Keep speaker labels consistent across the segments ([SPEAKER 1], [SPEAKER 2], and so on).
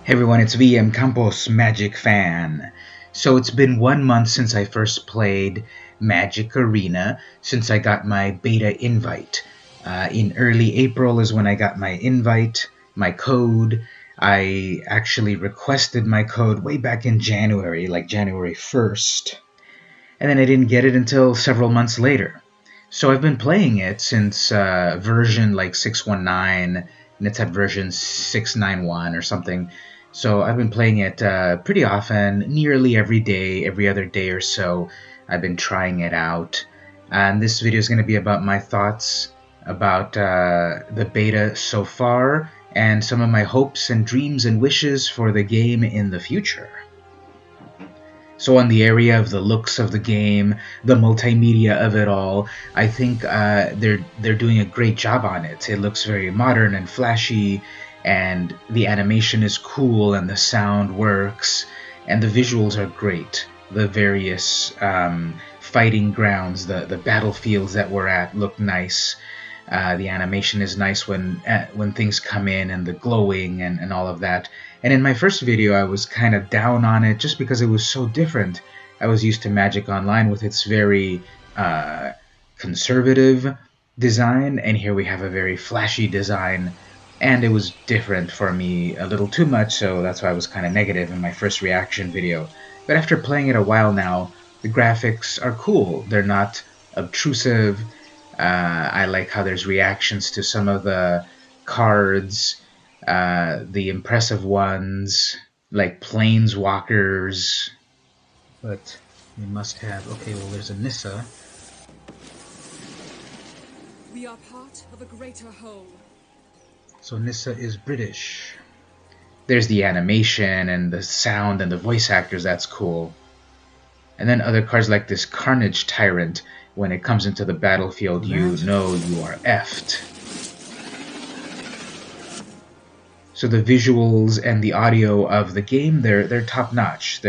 [SPEAKER 1] Hey everyone, it's vmcampos Magic Fan. So it's been 1 month since I first played Magic Arena, since I got my beta invite. In early April is when I got my invite, my code. I actually requested my code way back in January, like January 1st. And then I didn't get it until several months later. So I've been playing it since version like 619, and it's at version 691 or something. So I've been playing it pretty often, nearly every day, every other day or so. I've been trying it out. And this video is going to be about my thoughts about the beta so far, and some of my hopes and dreams and wishes for the game in the future. So on the area of the looks of the game, the multimedia of it all, I think they're doing a great job on it. It looks very modern and flashy, and the animation is cool, and the sound works, and the visuals are great. The various fighting grounds, the battlefields that we're at look nice. The animation is nice when things come in, and the glowing and all of that. And in my first video, I was kind of down on it just because it was so different. I was used to Magic Online with its very conservative design, and here we have a very flashy design, and it was different for me a little too much, so that's why I was kind of negative in my first reaction video. But after playing it a while now, the graphics are cool. They're not obtrusive. I like how there's reactions to some of the cards, the impressive ones, like planeswalkers. But we must have, okay, well there's a Nissa.
[SPEAKER 2] We are part of a greater whole.
[SPEAKER 1] So Nissa is British. There's the animation and the sound and the voice actors, that's cool. And then other cards like this Carnage Tyrant. When it comes into the battlefield, you know you are effed. So the visuals and the audio of the game, they're top-notch.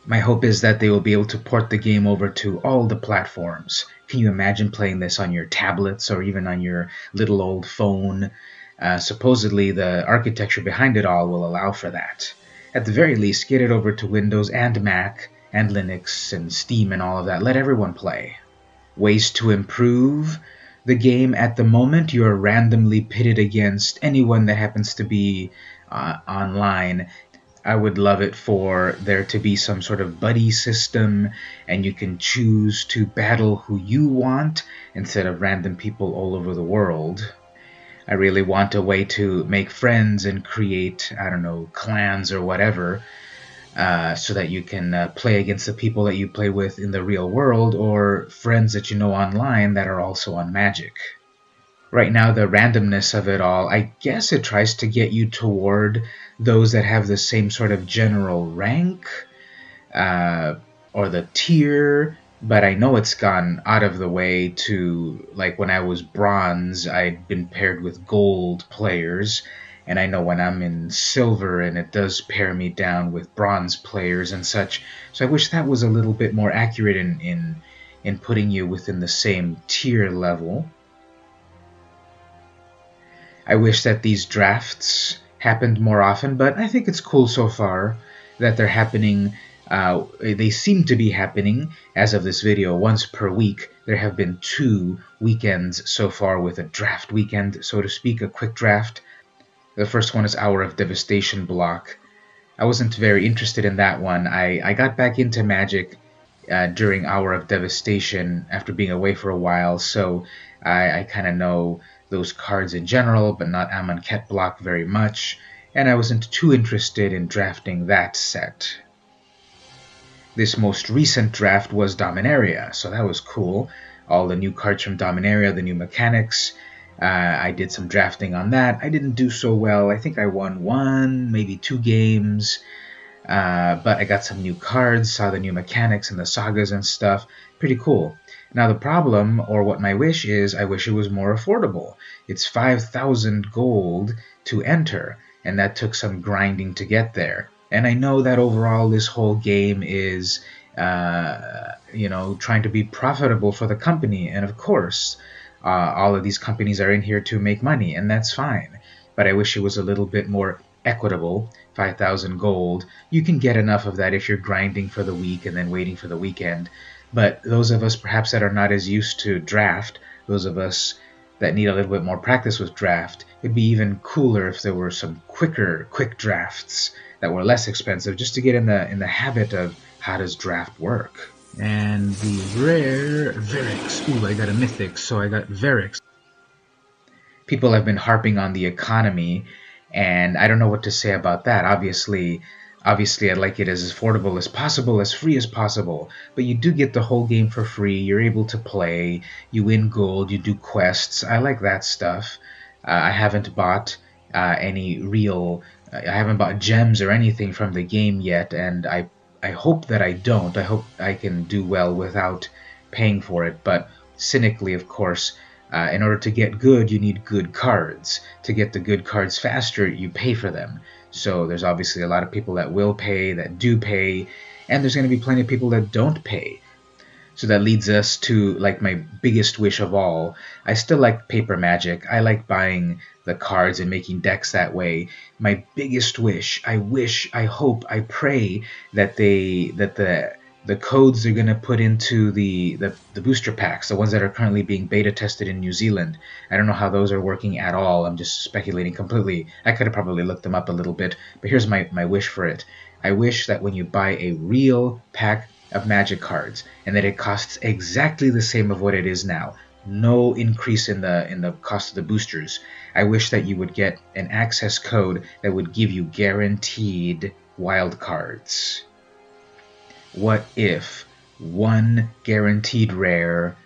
[SPEAKER 1] My hope is that they will be able to port the game over to all the platforms. Can you imagine playing this on your tablets or even on your little old phone? Supposedly the architecture behind it all will allow for that. At the very least, get it over to Windows and Mac and Linux and Steam and all of that. Let everyone play. Ways to improve the game: at the moment, you're randomly pitted against anyone that happens to be online. I would love it for there to be some sort of buddy system, and you can choose to battle who you want instead of random people all over the world. I really want a way to make friends and create, I don't know, clans or whatever, so that you can play against the people that you play with in the real world, or friends that you know online that are also on Magic. Right now, the randomness of it all, I guess it tries to get you toward those that have the same sort of general rank, or the tier, but I know it's gone out of the way to, like when I was bronze, I'd been paired with gold players, and I know when I'm in silver, and it does pair me down with bronze players and such. So I wish that was a little bit more accurate in putting you within the same tier level. I wish that these drafts happened more often, but I think it's cool so far that they're happening. They seem to be happening, as of this video, once per week. There have been 2 weekends so far with a draft weekend, so to speak, a quick draft. The first one is Hour of Devastation block. I wasn't very interested in that one. I got back into Magic during Hour of Devastation after being away for a while, so I kind of know those cards in general, but not Amonkhet block very much, and I wasn't too interested in drafting that set. This most recent draft was Dominaria, so that was cool. All the new cards from Dominaria, the new mechanics. I did some drafting on that. I didn't do so well. I think I won 1, maybe 2 games. But I got some new cards, saw the new mechanics and the sagas and stuff. Pretty cool. Now the problem, or what my wish is, I wish it was more affordable. It's 5,000 gold to enter, and that took some grinding to get there. And I know that overall this whole game is, trying to be profitable for the company, and of course, all of these companies are in here to make money, and that's fine. But I wish it was a little bit more equitable, 5,000 gold. You can get enough of that if you're grinding for the week and then waiting for the weekend. But those of us perhaps that are not as used to draft, those of us that need a little bit more practice with draft, it'd be even cooler if there were some quick drafts that were less expensive, just to get in the habit of how does draft work. And the rare Verix. Ooh, I got a mythic, so I got Verix. People have been harping on the economy, and I don't know what to say about that. Obviously I'd like it as affordable as possible, as free as possible, but you do get the whole game for free. You're able to play, you win gold, you do quests. I like that stuff. I haven't bought I haven't bought gems or anything from the game yet, and I hope that I don't. I hope I can do well without paying for it, but cynically, of course, in order to get good, you need good cards. To get the good cards faster, you pay for them. So there's obviously a lot of people that will pay, that do pay, and there's going to be plenty of people that don't pay. So that leads us to, like, my biggest wish of all. I still like paper magic. I like buying the cards and making decks that way. My biggest wish, I hope, I pray that the codes they're going to put into the booster packs, the ones that are currently being beta tested in New Zealand. I don't know how those are working at all. I'm just speculating completely. I could have probably looked them up a little bit, but here's my wish for it. I wish that when you buy a real pack of magic cards, and that it costs exactly the same of what it is now, no increase in the cost of the boosters, I wish that you would get an access code that would give you guaranteed wild cards. What if 1 guaranteed rare,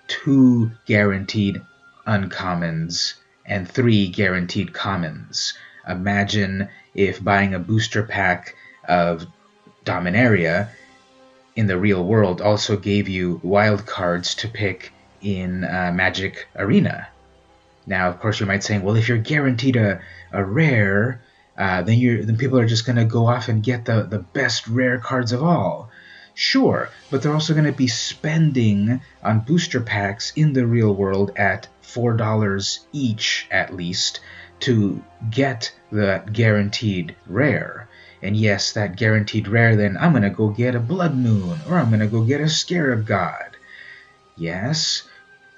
[SPEAKER 1] 2 guaranteed uncommons, and 3 guaranteed commons? Imagine if buying a booster pack of Dominaria in the real world also gave you wild cards to pick in Magic Arena. Now, of course, you might say, well, if you're guaranteed a rare, then people are just going to go off and get the best rare cards of all. Sure, but they're also going to be spending on booster packs in the real world at $4 each, at least, to get the guaranteed rare. And yes, that guaranteed rare, then I'm going to go get a Blood Moon, or I'm going to go get a Scarab God. Yes,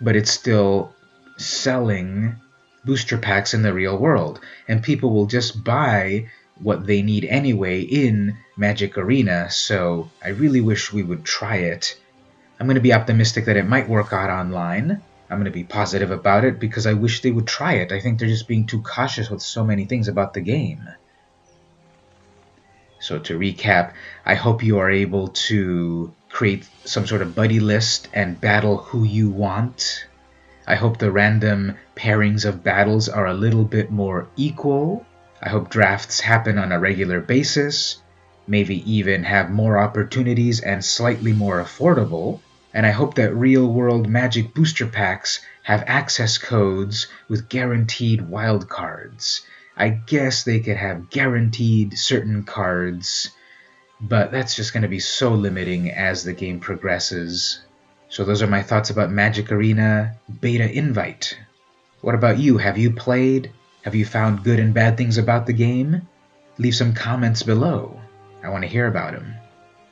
[SPEAKER 1] but it's still selling booster packs in the real world, and people will just buy what they need anyway in Magic Arena, so I really wish we would try it. I'm going to be optimistic that it might work out online. I'm going to be positive about it because I wish they would try it. I think they're just being too cautious with so many things about the game. So to recap, I hope you are able to create some sort of buddy list and battle who you want. I hope the random pairings of battles are a little bit more equal. I hope drafts happen on a regular basis, maybe even have more opportunities and slightly more affordable. And I hope that real-world Magic booster packs have access codes with guaranteed wild cards. I guess they could have guaranteed certain cards, but that's just going to be so limiting as the game progresses. So those are my thoughts about Magic Arena Beta Invite. What about you? Have you played? Have you found good and bad things about the game? Leave some comments below. I want to hear about them.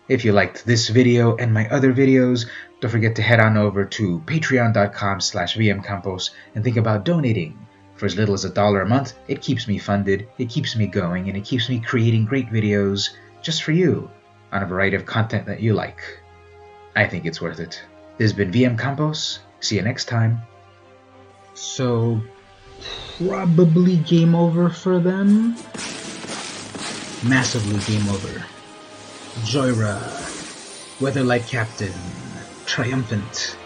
[SPEAKER 1] If you liked this video and my other videos, don't forget to head on over to patreon.com/vmcampos and think about donating. For as little as $1 a month, it keeps me funded, it keeps me going, and it keeps me creating great videos just for you on a variety of content that you like. I think it's worth it. This has been vmcampos. See you next time. So, probably game over for them. Massively game over. Joyra, Weatherlight Captain, triumphant.